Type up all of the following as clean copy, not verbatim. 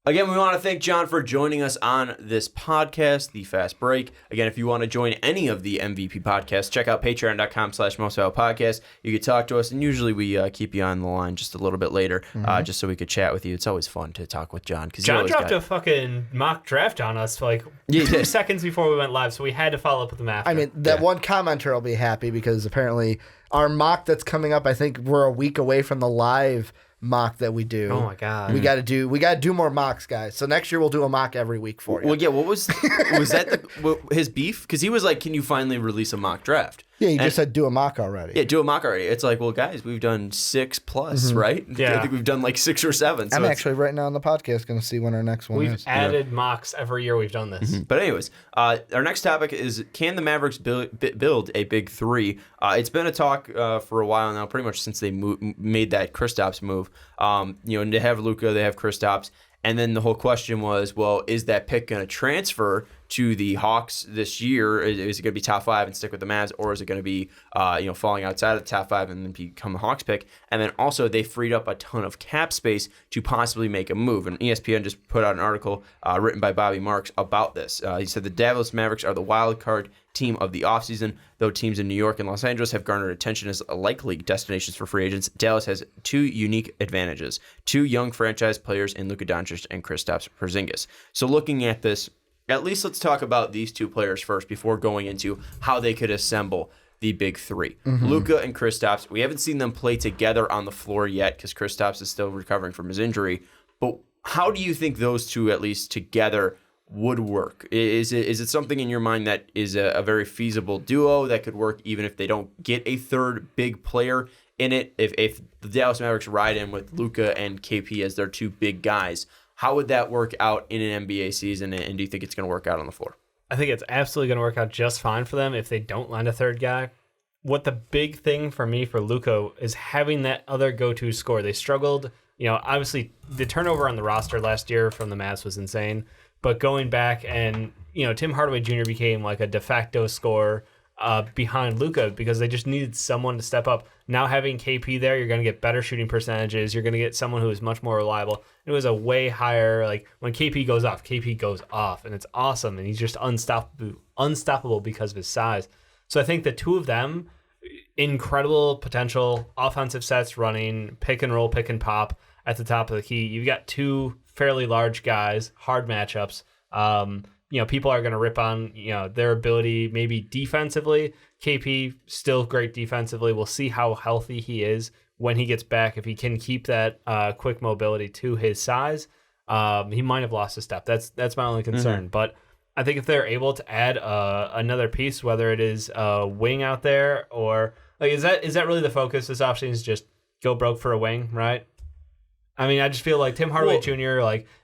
Again, we want to thank John for joining us on this podcast, The Fast Break. Again, if you want to join any of the MVP podcasts, check out patreon.com/mostvaluablepodcast. You can talk to us, and usually we keep you on the line just a little bit later, just so we could chat with you. It's always fun to talk with John. John dropped a fucking mock draft on us for 2 seconds before we went live, so we had to follow up with him after. I mean, that one commenter will be happy because apparently our mock that's coming up, I think we're a week away from the live mock that we do. Oh my god. We gotta do more mocks, guys. So next year we'll do a mock every week for you. Well, yeah, what was that his beef? Because he was like, can you finally release a mock draft? Yeah, you just said do a mock already. Yeah, do a mock already. It's like, well, guys, we've done 6+, right? Yeah. I think we've done like 6 or 7. So I'm actually right now on the podcast going to see when our next one is. We've added mocks every year we've done this. But anyways, our next topic is, can the Mavericks build a big three? It's been a talk for a while now, pretty much since they made that Kristaps move. They have Luka, they have Kristaps. And then the whole question was, well, is that pick going to transfer to the Hawks this year? Is it going to be top 5 and stick with the Mavs, or is it going to be, falling outside of the top 5 and then become the Hawks pick? And then also they freed up a ton of cap space to possibly make a move. And ESPN just put out an article written by Bobby Marks about this. He said the Dallas Mavericks are the wild card team of the offseason. Though teams in New York and Los Angeles have garnered attention as likely destinations for free agents, Dallas has 2 unique advantages: 2 young franchise players in Luka Doncic and Kristaps Porzingis. So looking at this, at least let's talk about these 2 players first before going into how they could assemble the big 3. Luka and Kristaps, we haven't seen them play together on the floor yet because Kristaps is still recovering from his injury. But how do you think those 2, at least together, would work? Is it something in your mind that is a very feasible duo that could work even if they don't get a third big player in it? If the Dallas Mavericks ride in with Luka and KP as their 2 big guys, how would that work out in an NBA season, and do you think it's going to work out on the floor? I think it's absolutely going to work out just fine for them if they don't land a third guy. What the big thing for me for Luka is having that other go-to scorer. They struggled, obviously the turnover on the roster last year from the Mavs was insane. But going back and, Tim Hardaway Jr. became like a de facto scorer behind Luka because they just needed someone to step up. Now having KP there, you're going to get better shooting percentages. You're going to get someone who is much more reliable. It was a way higher, when KP goes off, and it's awesome. And he's just unstoppable because of his size. So I think the 2 of them, incredible potential, offensive sets running, pick and roll, pick and pop at the top of the key. You've got 2 fairly large guys, hard matchups. People are going to rip on, their ability maybe defensively. KP, still great defensively. We'll see how healthy he is when he gets back. If he can keep that quick mobility to his size, he might have lost a step. That's my only concern. But I think if they're able to add another piece, whether it is a wing out there or is that really the focus this offseason, is just go broke for a wing, right? I mean, I just feel like Tim Hardaway Jr.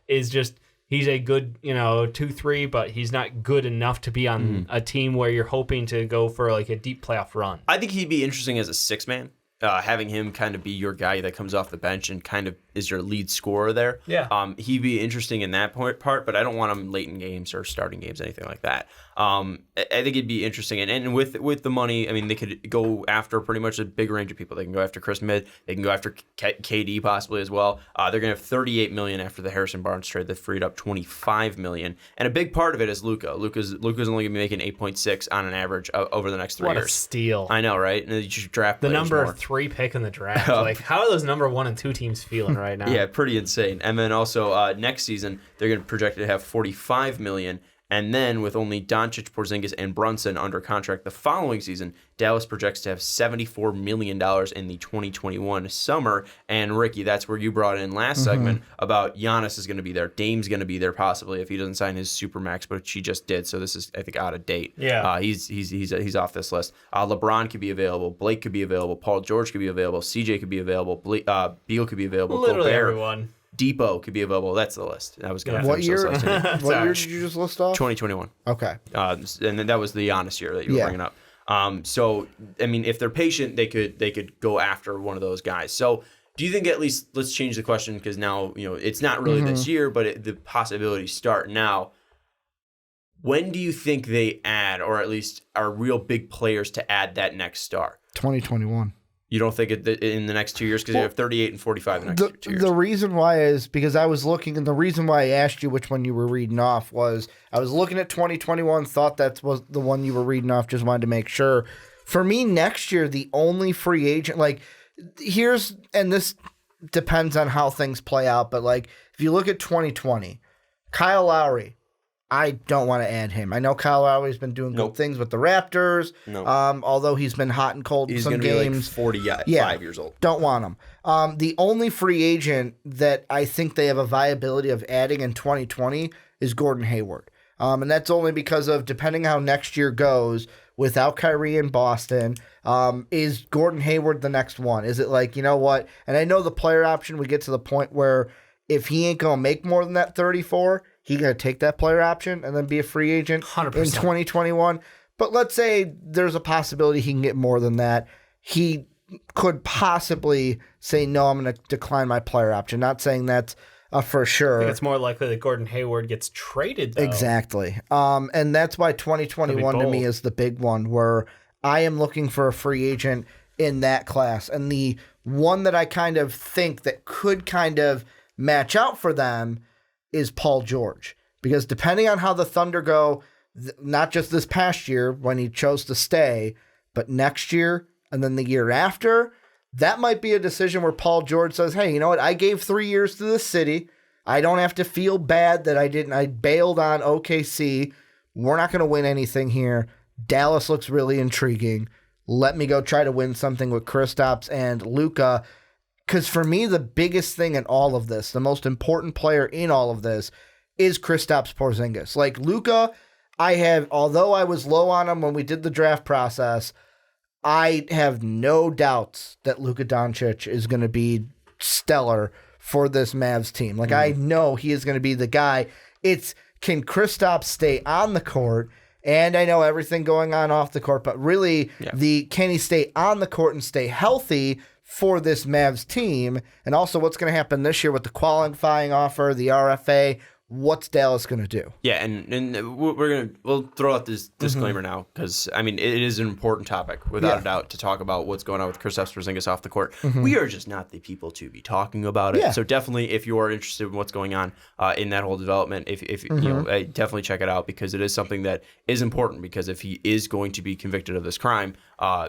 is just, he's a good 2-3, but he's not good enough to be on a team where you're hoping to go for a deep playoff run. I think he'd be interesting as a 6-man. Having him kind of be your guy that comes off the bench and kind of is your lead scorer there. Yeah. He'd be interesting in that part, but I don't want him late in games or starting games, anything like that. I think it'd be interesting. And with the money, I mean, they could go after pretty much a big range of people. They can go after Chris Mid. They can go after KD possibly as well. They're going to have $38 million after the Harrison Barnes trade that freed up $25 million. And a big part of it is Luka. Luka's only going to be making 8.6 on an average over the next 3 years. What a steal. I know, right? And you should draft the number more. 3 pick in the draft. How are those number 1 and 2 teams feeling right now? Yeah, pretty insane. And then also next season, they're going to project to have $45 million. And then with only Doncic, Porzingis, and Brunson under contract the following season, Dallas projects to have $74 million in the 2021 summer. And Ricky, that's where you brought in last segment about Giannis is going to be there. Dame's going to be there possibly if he doesn't sign his Supermax, but she just did. So this is, I think, out of date. Yeah, he's off this list. LeBron could be available. Blake could be available. Paul George could be available. CJ could be available. Beal could be available. Literally Gobert. Everyone. Depot could be available. That's the list. I was going to What year? What year did you just list off? 2021. Okay. And then that was the Giannis year that you were bringing up. So I mean, if they're patient, they could go after one of those guys. So do you think, at least, let's change the question because now it's not really this year, but the possibilities start now. When do you think they add, or at least are real big players to add that next star? 2021. You don't think in the next 2 years because you have 38 and 45 in the next 2 years? The reason why is because I was looking, and the reason why I asked you which one you were reading off was I was looking at 2021, thought that was the one you were reading off, just wanted to make sure. For me, next year, the only free agent, like, and this depends on how things play out, but, like, if you look at 2020, Kyle Lowry, I don't want to add him. I know Kyle Lowry's been doing good things with the Raptors, although he's been hot and cold in some games. He's going to be like 45 years old. Don't want him. The only free agent that I think they have a viability of adding in 2020 is Gordon Hayward. And that's only because of, depending how next year goes, without Kyrie in Boston, is Gordon Hayward the next one? Is it like, you know what? And I know the player option, we get to the point where if he ain't going to make more than that 34, he going to take that player option and then be a free agent 100%. in 2021. But let's say there's a possibility he can get more than that. He could possibly say, no, I'm going to decline my player option. Not saying that's for sure. I think it's more likely that Gordon Hayward gets traded, though. Exactly. And that's why 2021 to me is the big one, where I am looking for a free agent in that class. And the one that I kind of think that could kind of match out for them is Paul George. Because depending on how the Thunder go, not just this past year when he chose to stay, but next year and then the year after, that might be a decision where Paul George says, hey, you know what? I gave 3 years to this city. I don't have to feel bad that I bailed on OKC. We're not going to win anything here. Dallas looks really intriguing. Let me go try to win something with Kristaps and Luka. Because for me, the biggest thing in all of this, the most important player in all of this, is Kristaps Porzingis. Like Luka, although I was low on him when we did the draft process, I have no doubts that Luka Doncic is going to be stellar for this Mavs team. Like, I know he is going to be the guy. It's, can Kristaps stay on the court? And I know everything going on off the court, but really, can he stay on the court and stay healthy for this Mavs team? And also, what's going to happen this year with the qualifying offer, the RFA? What's Dallas going to do? Yeah, and we'll throw out this disclaimer now because I mean it is an important topic without a doubt to talk about what's going on with Kristaps Porzingis off the court. We are just not the people to be talking about it. So definitely, if you are interested in what's going on in that whole development, if you know, definitely check it out because it is something that is important. Because if he is going to be convicted of this crime,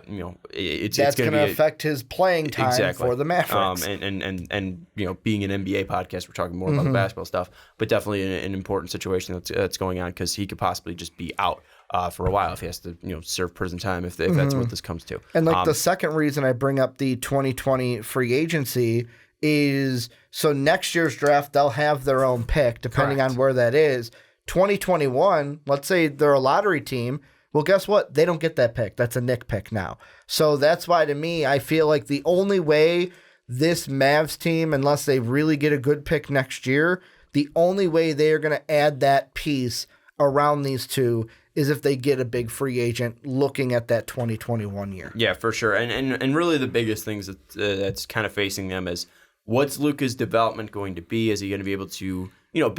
you know, it's going to affect his playing time for the Mavericks. And you know, being an NBA podcast, we're talking more about the basketball stuff, but definitely an important situation that's going on because he could possibly just be out for a while if he has to, you know, serve prison time if that's what this comes to. And like the second reason I bring up the 2020 free agency is so next year's draft they'll have their own pick depending on where that is. 2021, let's say they're a lottery team. Well, guess what? They don't get that pick. That's a Nick pick now. So that's why, to me, I feel like the only way this Mavs team, unless they really get a good pick next year, the only way they are going to add that piece around these two is if they get a big free agent looking at that 2021 year. Yeah, for sure. And really the biggest things that's kind of facing them is what's Luka's development going to be? Is he going to be able to, you know,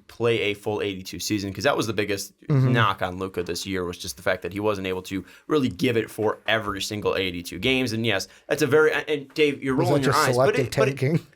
play a full 82 season? Because that was the biggest knock on Luka this year was just the fact that he wasn't able to really give it for every single 82 games. And yes, that's a very and Dave, you're rolling your eyes,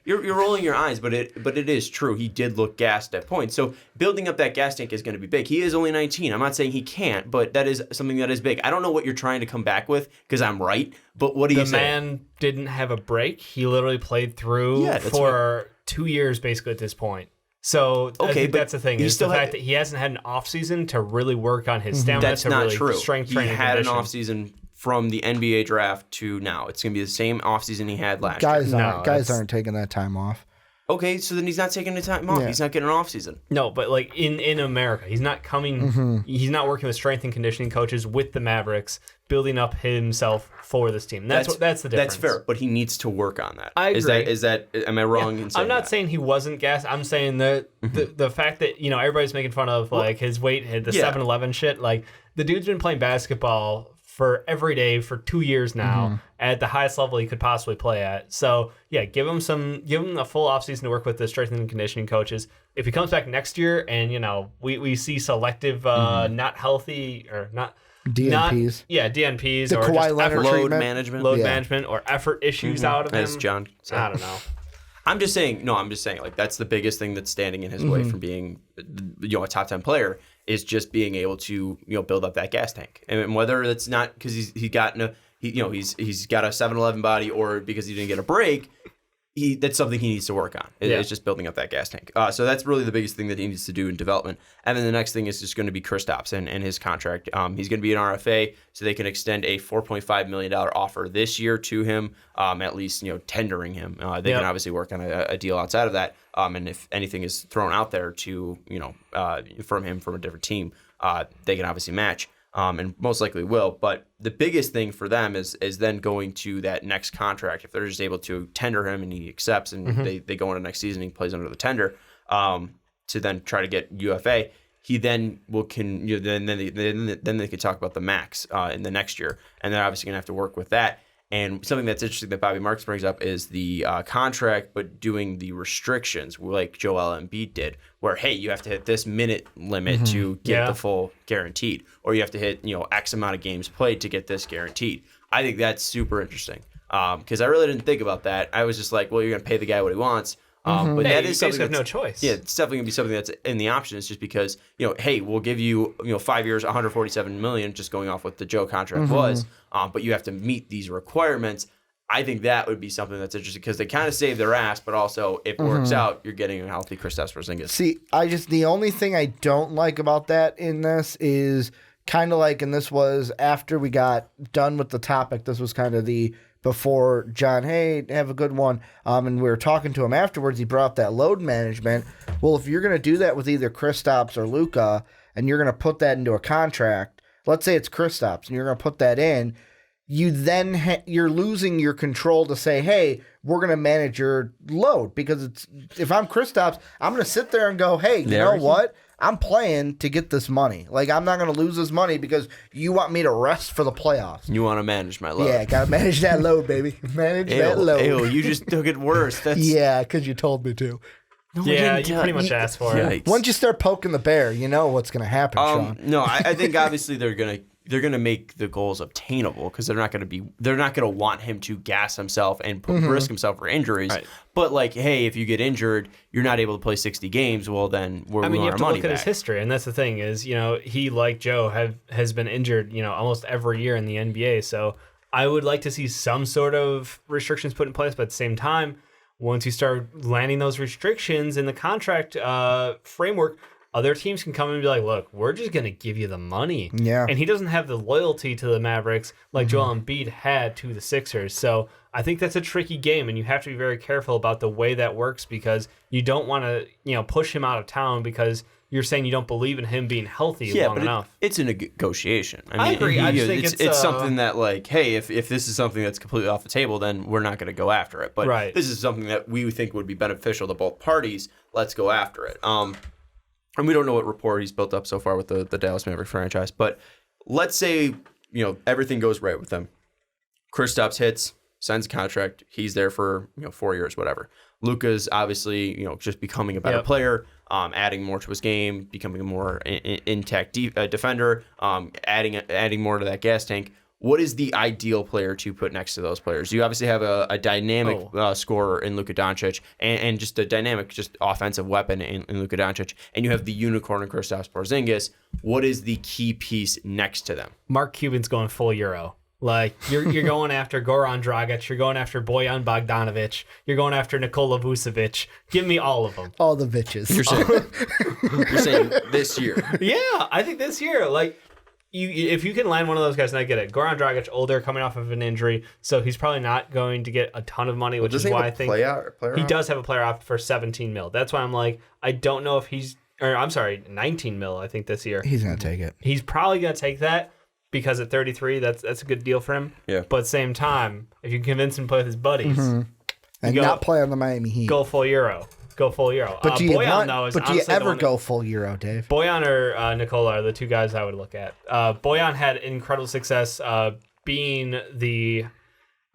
you're rolling your eyes, but it is true. He did look gassed at points. So building up that gas tank is going to be big. He is only 19. I'm not saying he can't, but that is something that is big. I don't know what you're trying to come back with because I'm right. But what do you say? The man didn't have a break. He literally played through for 2 years basically at this point. So I think that's the thing. Is the fact that he hasn't had an offseason to really work on his stamina. That's to not really true. Strength he training had condition. an offseason from the NBA draft to now. It's going to be the same offseason he had last year. Guys aren't taking that time off. Okay, so then he's not taking the time off. Yeah. He's not getting an offseason. No, but like in America, he's not coming. He's not working with strength and conditioning coaches with the Mavericks, building up himself for this team. That's the difference. That's fair, but he needs to work on that. I agree. Is that am I wrong in saying I'm not saying he wasn't gassed. I'm saying that the fact that, you know, everybody's making fun of like his weight, the 7-Eleven shit. Like the dude's been playing basketball for every day for 2 years now at the highest level he could possibly play at. So yeah, give him a full offseason to work with the strength and conditioning coaches. If he comes back next year and, you know, we see selective not healthy or not DNPs. DNPs. The or Kawhi just Leonard load treatment. management. load management or effort issues out of him. As John said. I don't know. I'm just saying, like that's the biggest thing that's standing in his way from being, a top 10 player is just being able to, build up that gas tank. And whether it's not because he's got a 7-Eleven body or because he didn't get a break, that's something he needs to work on. It's just building up that gas tank. So that's really the biggest thing that he needs to do in development. And then the next thing is just going to be Kristaps and his contract. He's going to be an RFA, so they can extend a $4.5 million offer this year to him, at least tendering him. They can obviously work on a deal outside of that. And if anything is thrown out there to from him from a different team, they can obviously match. And most likely will. But the biggest thing for them is then going to that next contract. If they're just able to tender him and he accepts and they go into next season and he plays under the tender to then try to get UFA, he then then they could talk about the max in the next year. And they're obviously going to have to work with that. And something that's interesting that Bobby Marks brings up is the contract, but doing the restrictions like Joel Embiid did, where, hey, you have to hit this minute limit to get the full guaranteed, or you have to hit, X amount of games played to get this guaranteed. I think that's super interesting because I really didn't think about that. I was just like, well, you're going to pay the guy what he wants. But that is something that's no choice. Yeah, it's definitely gonna be something that's in the option. It's just because hey, we'll give you 5 years, $147 million, just going off what the Joe contract was. But you have to meet these requirements. I think that would be something that's interesting because they kind of save their ass, but also if it works out, you're getting a healthy Kristaps Porzingis. See, the only thing I don't like about that in this is kind of like, and this was after we got done with the topic. This was kind of before John, hey, have a good one. And we were talking to him afterwards. He brought up that load management. Well, if you're going to do that with either Kristaps or Luka, and you're going to put that into a contract, let's say it's Kristaps, and you're going to put that in, you then you're losing your control to say, hey, we're going to manage your load. Because if I'm Kristaps, I'm going to sit there and go, hey, you know what? I'm playing to get this money. Like, I'm not going to lose this money because you want me to rest for the playoffs. You want to manage my load. Yeah, got to manage that load, baby. Manage that load. Ew, you just took it worse. Yeah, because you told me to. No, you pretty much asked for it. Once you start poking the bear, you know what's going to happen, Sean. No, I think obviously they're gonna make the goals obtainable because they're not gonna want him to gas himself and risk himself for injuries. Right. But like, hey, if you get injured, you're not able to play 60 games. Well, then we want our money back. You have to look at his history, and that's the thing is, he, like Joe, has been injured, almost every year in the NBA. So I would like to see some sort of restrictions put in place, but at the same time, once you start landing those restrictions in the contract framework, other teams can come and be like, look, we're just going to give you the money. Yeah. And he doesn't have the loyalty to the Mavericks like Joel Embiid had to the Sixers. So I think that's a tricky game, and you have to be very careful about the way that works because you don't want to, push him out of town because you're saying you don't believe in him being healthy long enough. It's a negotiation. I agree. I just think it's something that, like, hey, if this is something that's completely off the table, then we're not going to go after it. But this is something that we think would be beneficial to both parties. Let's go after it. And we don't know what rapport he's built up so far with the Dallas Mavericks franchise. But let's say, everything goes right with them. Kristaps hits, signs a contract. He's there for, 4 years, whatever. Luka's obviously, just becoming a better player, adding more to his game, becoming a more intact defender, adding more to that gas tank. What is the ideal player to put next to those players? You obviously have a dynamic scorer in Luka Doncic and just a dynamic, just offensive weapon in Luka Doncic, and you have the unicorn in Kristaps Porzingis. What is the key piece next to them? Mark Cuban's going full Euro. Like, you're going after Goran Dragic, you're going after Bojan Bogdanovic, you're going after Nikola Vucevic. Give me all of them. All the bitches. You're saying this year? Yeah, I think this year. Like, if you can land one of those guys, and I get it. Goran Dragic, older, coming off of an injury, so he's probably not going to get a ton of money, which is why I think he does have a player option for $17 million. That's why I'm like, I don't know if $19 million, I think, this year. He's going to take it. He's probably going to take that because at 33, that's a good deal for him. Yeah. But at the same time, if you convince him to play with his buddies, and not play on the Miami Heat, go full Euro. But do you ever go full Euro, Dave? Bojan or Nikola are the two guys I would look at. Bojan had incredible success being the...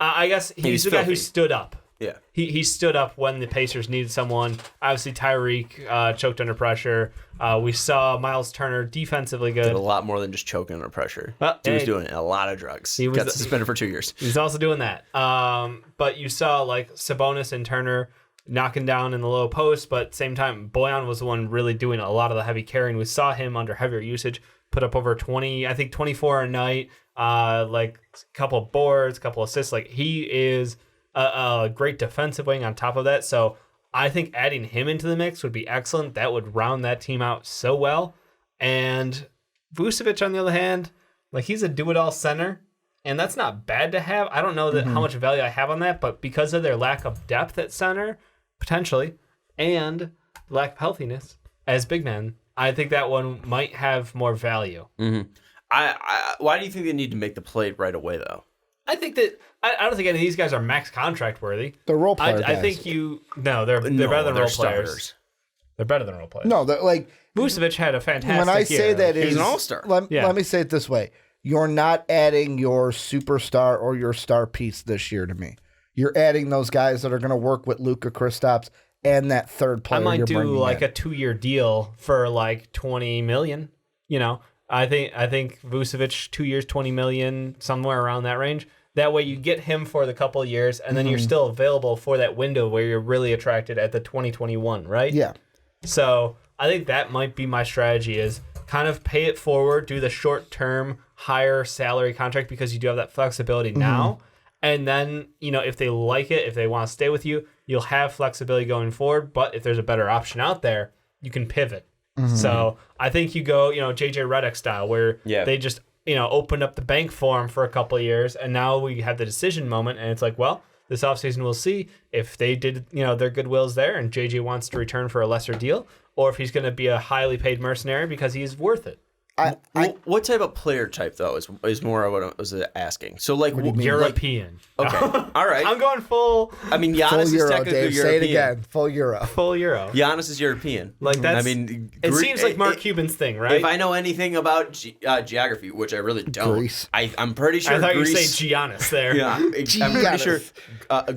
I guess he's the guy who stood up. Yeah. He stood up when the Pacers needed someone. Obviously, Tyreek choked under pressure. We saw Myles Turner defensively good. Did a lot more than just choking under pressure. He was doing a lot of drugs. He got suspended for 2 years. He's also doing that. But you saw like Sabonis and Turner knocking down in the low post, but at the same time, Bojan was the one really doing a lot of the heavy carrying. We saw him under heavier usage, put up over 20, I think 24 a night, like a couple of boards, a couple of assists. Like he is a great defensive wing on top of that. So I think adding him into the mix would be excellent. That would round that team out so well. And Vucevic, on the other hand, like he's a do-it-all center, and that's not bad to have. I don't know that how much value I have on that, but because of their lack of depth at center, potentially, and lack of healthiness as big men, I think that one might have more value. Mm-hmm. Why do you think they need to make the play right away, though? I think that I don't think any of these guys are max contract worthy. They're role players. I think they're better than role players. They're better than role players. No, they're like Vucevic had a fantastic when I say year. that He's is an all-star. Let me say it this way: you're not adding your superstar or your star piece this year to me. You're adding those guys that are going to work with Luka, Kristaps, and that third player. I might do like in. a 2-year deal for like $20 million. You know, I think Vucevic 2 years, $20 million, somewhere around that range. That way you get him for the couple of years, and then you're still available for that window where you're really attracted at the 2021, right? Yeah. So I think that might be my strategy is kind of pay it forward, do the short-term, higher salary contract because you do have that flexibility now. And then, you know, if they like it, if they want to stay with you, you'll have flexibility going forward. But if there's a better option out there, you can pivot. So I think you go, you know, JJ Reddick style where they just, you know, opened up the bank for him for a couple of years. And now we have the decision moment. And it's like, well, this offseason we'll see if they did, you know, their goodwill's there and JJ wants to return for a lesser deal or if he's going to be a highly paid mercenary because he's worth it. What type of player type, though, is more of what I was asking. So, like, European. Okay. All right. I'm going full. I mean, Giannis is Euro, technically Dave. European. Say it again. Full Euro. Full Euro. Giannis is European. Like, that's, I mean, it seems like Mark Cuban's thing, right? If I know anything about geography, which I really don't, Greece. I'm pretty sure I thought Greece... you say Giannis there. Yeah, I'm pretty sure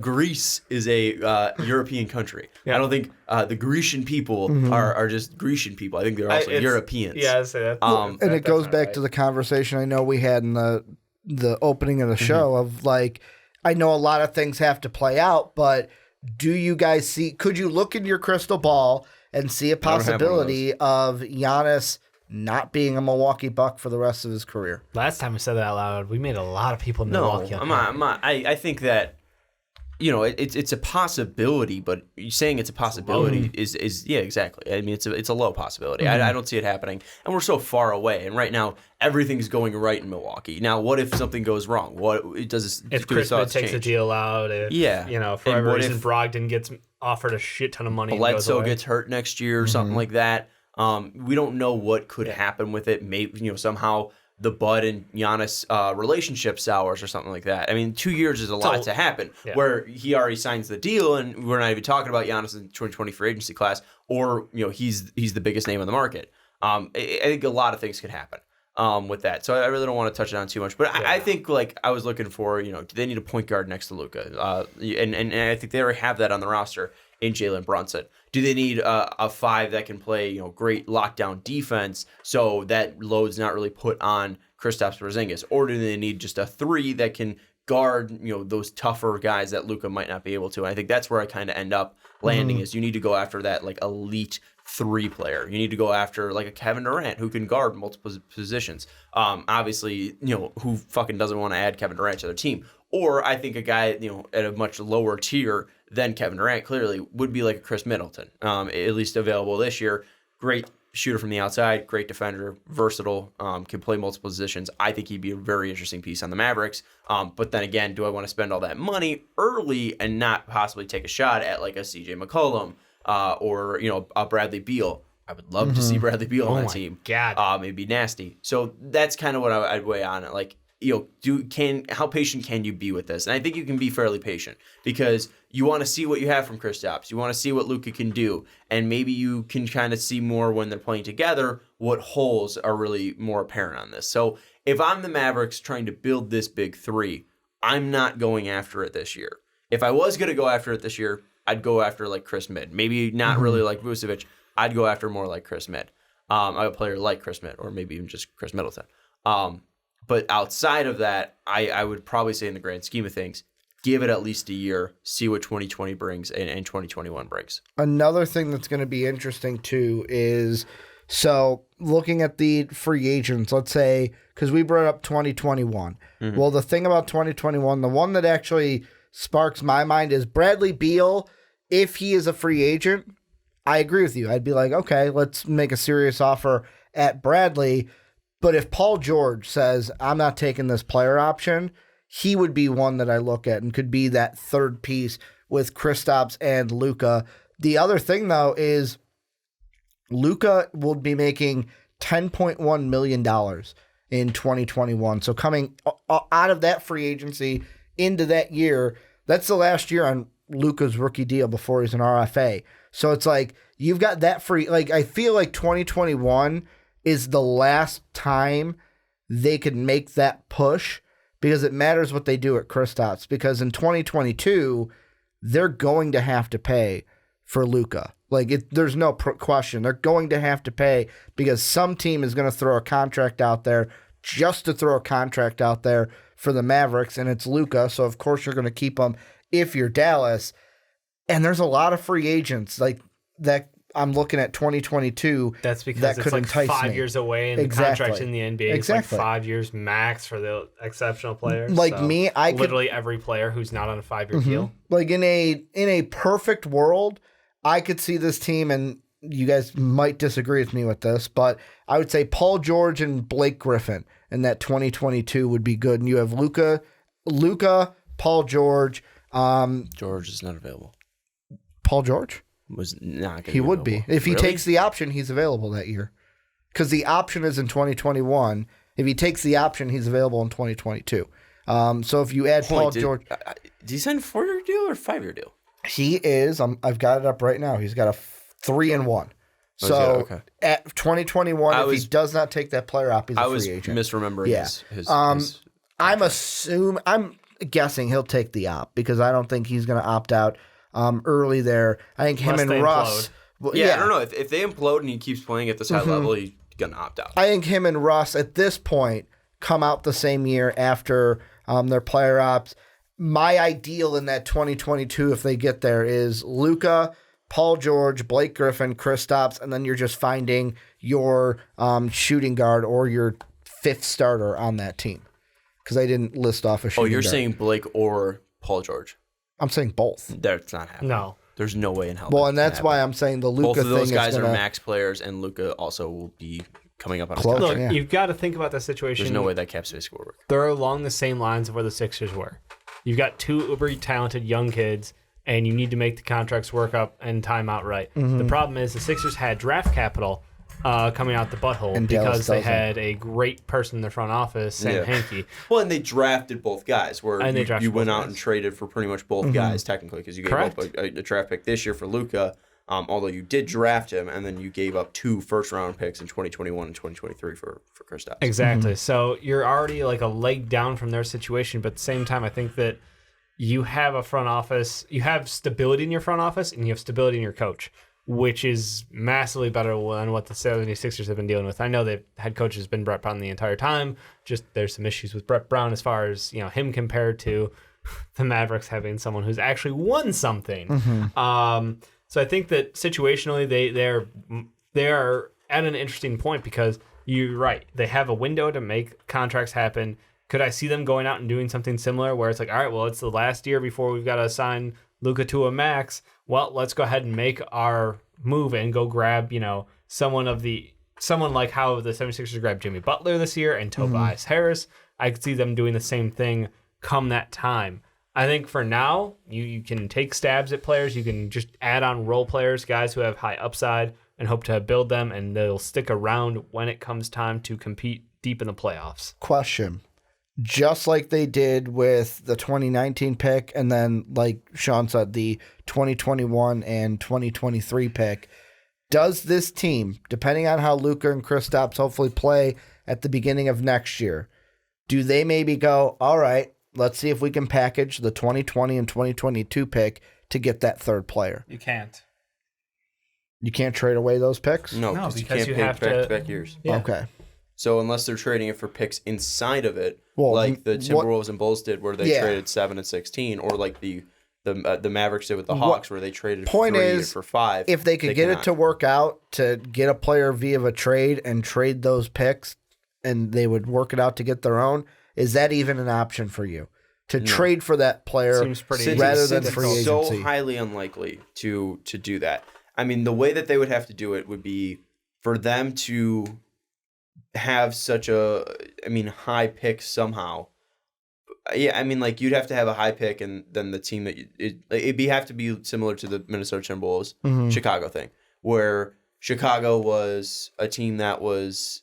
Greece is a European country. Yeah. I don't think the Grecian people are just Grecian people. I think they're also Europeans. Yeah, I'd say that. And it goes back to the conversation I know we had in the opening of the show of like, I know a lot of things have to play out, but do you guys see, could you look in your crystal ball and see a possibility of Giannis not being a Milwaukee Buck for the rest of his career? Last time we said that out loud, we made a lot of people in Milwaukee. I think that, you know, it's a possibility, but saying it's a possibility is yeah, exactly. I mean, it's a low possibility. I don't see it happening, and we're so far away. And right now, everything's going right in Milwaukee. Now, what if something goes wrong? If Chris takes a deal out? You know, for whatever reason, Brogdon gets offered a shit ton of money. Bledsoe gets hurt next year or something like that. We don't know what could happen with it. Maybe, you know, somehow the Bud and Giannis relationship sours or something like that. I mean, 2 years is a lot to happen where he already signs the deal and we're not even talking about Giannis in the 2020 free agency class or, you know, he's the biggest name on the market. I think a lot of things could happen with that. So I really don't want to touch it on too much. But I think, like, I was looking for, you know, do they need a point guard next to Luka? And I think they already have that on the roster in Jalen Brunson. Do they need a five that can play, you know, great lockdown defense so that load's not really put on Kristaps Porzingis? Or do they need just a three that can guard, you know, those tougher guys that Luka might not be able to? And I think that's where I kind of end up landing is you need to go after that, like, elite three player. You need to go after, like, a Kevin Durant who can guard multiple positions. Obviously, you know, who fucking doesn't want to add Kevin Durant to their team? Or I think a guy, you know, at a much lower tier than Kevin Durant clearly would be like a Chris Middleton, at least available this year. Great shooter from the outside, great defender, versatile, can play multiple positions. I think he'd be a very interesting piece on the Mavericks. But then again, do I want to spend all that money early and not possibly take a shot at like a CJ McCollum or, you know, a Bradley Beal? I would love to see Bradley Beal on that team. God. It'd be nasty. So that's kind of what I'd weigh on it. Like, you know, how patient can you be with this? And I think you can be fairly patient because you want to see what you have from Kristaps. You want to see what Luka can do. And maybe you can kind of see more when they're playing together what holes are really more apparent on this. So if I'm the Mavericks trying to build this big three, I'm not going after it this year. If I was going to go after it this year, I'd go after like Chris Midd. Maybe not really like Vucevic. I'd go after more like Chris Midd. A player like Chris Midd, or maybe even just Chris Middleton. But outside of that, I would probably say in the grand scheme of things, give it at least a year, see what 2020 brings and 2021 brings. Another thing that's going to be interesting too is, so looking at the free agents, let's say, because we brought up 2021. Well, the thing about 2021, the one that actually sparks my mind is Bradley Beal. If he is a free agent, I agree with you. I'd be like, okay, let's make a serious offer at Bradley. But if Paul George says, I'm not taking this player option, he would be one that I look at and could be that third piece with Kristaps and Luka. The other thing, though, is Luka will be making $10.1 million in 2021. So coming out of that free agency into that year, that's the last year on Luka's rookie deal before he's an RFA. So it's like you've got that free. Like I feel like 2021 is the last time they could make that push because it matters what they do at Kristaps. Because in 2022, they're going to have to pay for Luka. Like there's no question. They're going to have to pay because some team is going to throw a contract out there just to throw a contract out there for the Mavericks, and it's Luka. So of course you're going to keep him if you're Dallas. And there's a lot of free agents like that. I'm looking at 2022. That's because that it's could like entice 5 me. years away, and Exactly. the contract in the NBA is like 5 years max for the exceptional players. Like So me, I could literally every player who's not on a 5-year deal. like in a perfect world, I could see this team, and you guys might disagree with me with this, but I would say Paul George and Blake Griffin in that 2022 would be good. And you have Luka, Paul George. George is not available. Paul George? Was not going He would be. If he Really? takes the option, he's available that year. Because the option is in 2021. If he takes the option, he's available in 2022. So if you add Paul George. Did he sign a 4-year deal or a 5-year deal? He is. I've got it up right now. He's got a 3-1. So okay. at 2021, if he does not take that player up, he's a I free was agent. misremembering his I'm guessing he'll take the opt because I don't think he's going to opt out early there. I think him Unless and they Russ. implode. Well, I don't know. If they implode and he keeps playing at this high level, he's going to opt out. I think him and Russ at this point come out the same year after their player ops. My ideal in that 2022, if they get there, is Luka, Paul George, Blake Griffin, Kristaps, and then you're just finding your shooting guard or your fifth starter on that team. Because I didn't list off a shooting guard. Oh, you're saying Blake or Paul George? I'm saying both. That's not happening. No. There's no way in hell. Well, and that's why I'm saying the Luka both of thing those guys is are gonna, max players, and Luka also will be coming up on Close. his Look, contract. Yeah. you've got to think about the situation. There's no way that cap space will work. They're along the same lines of where the Sixers were. You've got two uber talented young kids, and you need to make the contracts work up and time out right. The problem is the Sixers had draft capital coming out the butthole And because Dallas they doesn't. had a great person in their front office, Sam Hinkie. Well, and they drafted both guys, where And they drafted you went both out guys. and traded for pretty much both guys, technically, because you gave Correct. up a draft pick this year for Luka, although you did draft him, and then you gave up 2 first-round picks in 2021 and 2023 for Kristaps. Exactly. So you're already like a leg down from their situation, but at the same time, I think that you have a front office, you have stability in your front office, and you have stability in your coach, which is massively better than what the 76ers have been dealing with. I know the head coach has been Brett Brown the entire time. Just there's some issues with Brett Brown as far as him compared to the Mavericks having someone who's actually won something. So I think that situationally they are at an interesting point because you're right. They have a window to make contracts happen. Could I see them going out and doing something similar where it's like, all right, well, it's the last year before we've got to sign Luka to a max. Well, let's go ahead and make our move and go grab, someone like how the 76ers grabbed Jimmy Butler this year and Tobias Harris. I could see them doing the same thing come that time. I think for now, you can take stabs at players. You can just add on role players, guys who have high upside, and hope to build them, and they'll stick around when it comes time to compete deep in the playoffs. question. Just like they did with the 2019 pick and then, like Sean said, the 2021 and 2023 pick, does this team, depending on how Luka and Kristaps hopefully play at the beginning of next year, do they maybe go, all right, let's see if we can package the 2020 and 2022 pick to get that third player. You can't. You can't trade away those picks? No, because you can't pick back-to-back years. Yeah. Okay. So unless they're trading it for picks inside of it, Well, like the Timberwolves and Bulls did, where they Yeah. traded 7 and 16, or like the Mavericks did with the Hawks, where they traded Point 3 is, for 5. if they could get it to work out to get a player via a trade and trade those picks, and they would work it out to get their own, is that even an option for you? To trade for that player Seems pretty rather than Since free it's agency. so highly unlikely to do that. I mean, the way that they would have to do it would be for them to have such high pick somehow. Yeah, I mean, like, you'd have to have a high pick, and then the team that it'd have to be similar to the Minnesota Timberwolves Chicago thing, where Chicago was a team that was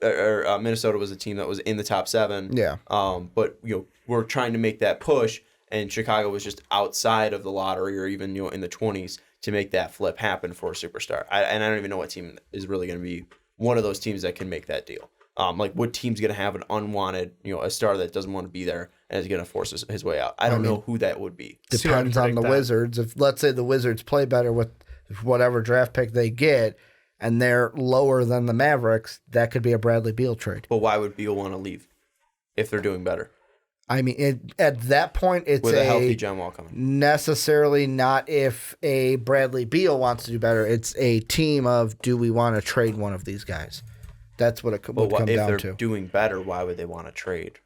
Minnesota was a team that was in the top 7. Yeah. But we're trying to make that push, and Chicago was just outside of the lottery, or even in the 20s, to make that flip happen for a superstar. I don't even know what team is really going to be one of those teams that can make that deal. Like, what team's going to have an unwanted, a star that doesn't want to be there and is going to force his way out? I don't know who that would be. Depends on the Wizards. If, let's say, the Wizards play better with whatever draft pick they get, and they're lower than the Mavericks, that could be a Bradley Beal trade. But why would Beal want to leave if they're doing better? I mean, at that point, it's with a healthy John Wall coming. Necessarily not if a Bradley Beal wants to do better. It's a team of, do we want to trade one of these guys? That's what it would come down to. If they're doing better, why would they want to trade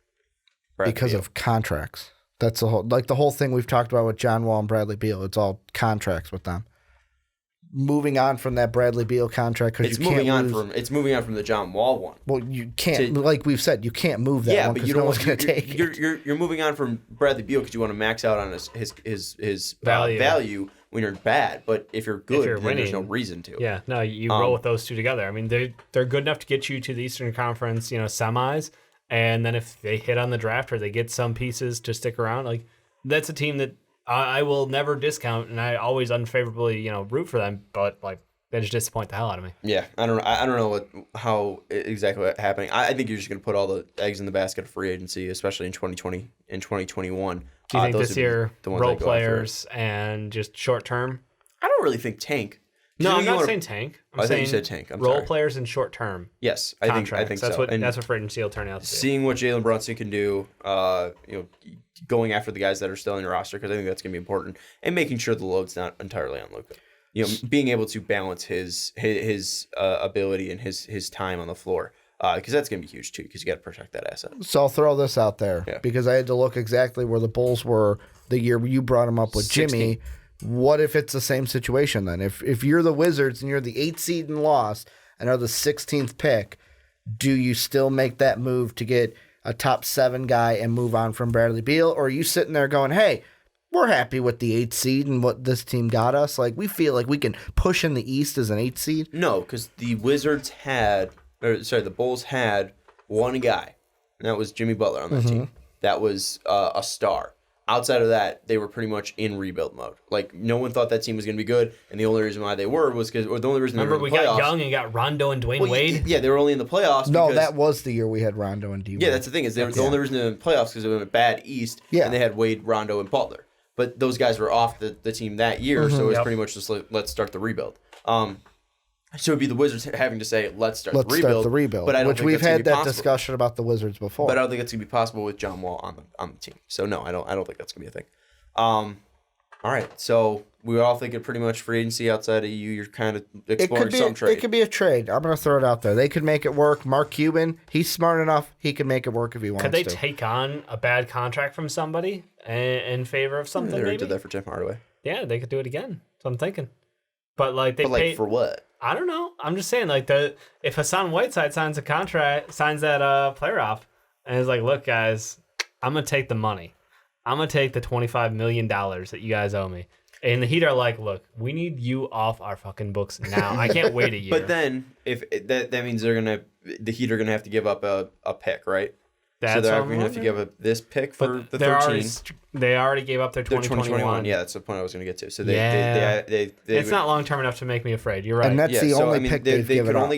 Bradley because Beal? Of contracts. That's the whole thing we've talked about with John Wall and Bradley Beal. It's all contracts with them. Moving on from that Bradley Beal contract, because it's moving on from the John Wall one. Well, you can't, like we've said, you can't move that one because no one's going to take it. You're moving on from Bradley Beal because you want to max out on his value when you're bad. But if you're good, then there's no reason to. Yeah, no, you roll with those two together. I mean, they're good enough to get you to the Eastern Conference, semis, and then if they hit on the draft or they get some pieces to stick around, like, that's a team that I will never discount, and I always unfavorably, root for them. But like, they just disappoint the hell out of me. Yeah, I don't know how exactly what's happening. I think you're just going to put all the eggs in the basket of free agency, especially in 2020 and 2021. Do you think this year role players and just short term? I don't really think tank. No, I'm not saying tank. I think you said tank. I'm role sorry. Players and short term. Yes, I think that's so. That's what free agency will turn out to be. Seeing what Jalen Brunson can do, going after the guys that are still on your roster, because I think that's going to be important, and making sure the load's not entirely on Luka. Being able to balance his ability and his time on the floor, because that's going to be huge too, because you got to protect that asset. So I'll throw this out there because I had to look exactly where the Bulls were the year you brought them up with 16. Jimmy. What if it's the same situation then? If you're the Wizards and you're the 8th seed and lost and are the 16th pick, do you still make that move to get a top 7 guy and move on from Bradley Beal? Or are you sitting there going, hey, we're happy with the 8th seed and what this team got us? Like, we feel like we can push in the East as an 8th seed? No, because the Bulls had one guy, and that was Jimmy Butler on that team. That was a star. Outside of that, they were pretty much in rebuild mode. Like, no one thought that team was going to be good, and the only reason why they were was because, or the only reason remember they were in we the got playoffs, Young and got Rondo and Dwayne Wade. Yeah, they were only in the playoffs. No, because, that was the year we had Rondo and D. Yeah, that's the thing is they were the only reason they were in the playoffs because they were in a bad East, and they had Wade, Rondo, and Butler. But those guys were off the team that year, so it was pretty much just like, let's start the rebuild. So it'd be the Wizards having to say, let's start the rebuild. But which we've had that discussion about the Wizards before. But I don't think it's going to be possible with John Wall on the team. So no, I don't think that's going to be a thing. All right, so we all think it pretty much free agency outside of you. You're kind of exploring some trade. It could be a trade. I'm going to throw it out there. They could make it work. Mark Cuban, he's smart enough. He can make it work if he wants to. Could they take on a bad contract from somebody in favor of something? They did that for Tim Hardaway. Yeah, they could do it again. That's what I'm thinking. But for what? I don't know. I'm just saying, if Hassan Whiteside signs that player off, and is like, look, guys, I'm gonna take the money. I'm gonna take the $25 million that you guys owe me. And the Heat are like, look, we need you off our fucking books now. I can't wait a year. But then, if that means the Heat are gonna have to give up a pick, right? So they're going to have to give up this pick for the 13. They already gave up their 2021. Yeah, that's the point I was going to get to. So it's not long term enough to make me afraid. You're right. And that's the only pick they've given up.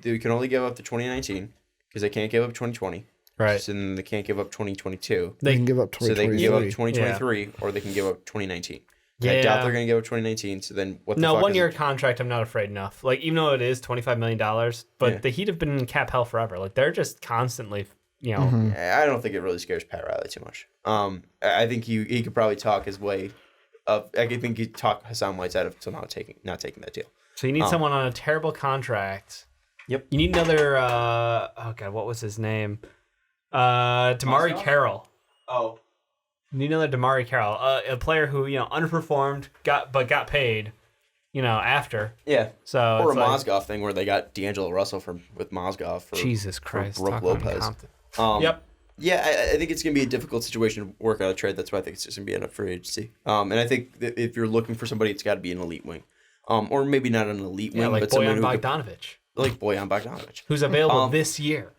They can only give up the 2019 because they can't give up 2020. Right. So then they can't give up 2022. They can give up So they 2023. can give up 2023 or they can give up 2019. And I doubt they're going to give up 2019. So then what the No, fuck 1 is year it? contract, I'm not afraid enough. Like, even though it is $25 million, but the Heat have been in cap hell forever. Like, they're just constantly, you know. I don't think it really scares Pat Riley too much. I think he could probably talk his way up. I think he'd talk Hassan Whiteside of somehow not taking that deal. So you need someone on a terrible contract. Yep. You need another, oh, God, what was his name? Damari Carroll. Oh. You need another Damari Carroll, a player who, you know, underperformed, got paid, you know, after. Yeah. So Or it's a like, Mozgov thing where they got D'Angelo Russell with Mozgov for Jesus Christ. Brooke talk Lopez. about Yep. Yeah, I think it's going to be a difficult situation to work out a trade. That's why I think it's just going to be in a free agency. And I think that if you're looking for somebody, it's got to be an elite wing. Or maybe not an elite wing, like but someone Bojan who Bogdanovic, like Bojan Bogdanovic. who's available this year.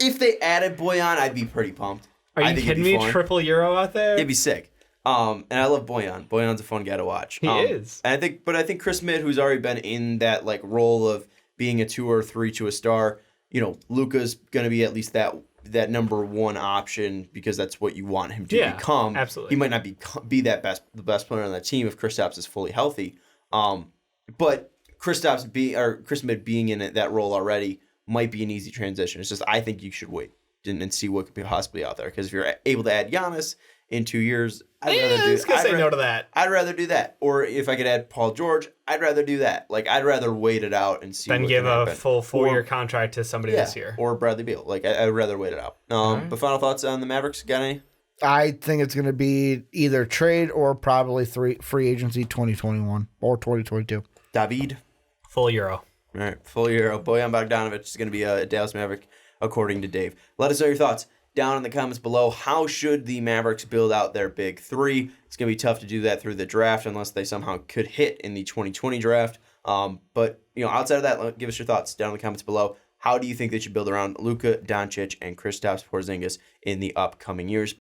If they added Bojan, I'd be pretty pumped. Are you kidding me? Triple Euro out there? It'd be sick. And I love Bojan. Bojan's a fun guy to watch. He is. And I think Chris Midd, who's already been in that like role of being a 2 or 3 to a star, you know, Luka's going to be at least that number one option because that's what you want him to become. Absolutely. He might not be the best player on that team if Kristaps is fully healthy. But Chris Midd being in that role already might be an easy transition. It's just I think you should wait and see what could be possibly out there. Because if you're able to add Giannis in 2 years, I'd say no to that. I'd rather do that. Or if I could add Paul George, I'd rather do that. Like I'd rather wait it out and see. Then what give can a happen. full 4-year contract to somebody this year. Or Bradley Beal. Like I'd rather wait it out. But final thoughts on the Mavericks? Got any? I think it's going to be either trade or probably free agency 2021 or 2022. David? Full Euro. All right, full Euro. Bojan Bogdanovic is going to be a Dallas Maverick, according to Dave. Let us know your thoughts down in the comments below. How should the Mavericks build out their big 3? It's going to be tough to do that through the draft unless they somehow could hit in the 2020 draft. But you know, outside of that, give us your thoughts down in the comments below. How do you think they should build around Luka Doncic and Kristaps Porzingis in the upcoming years?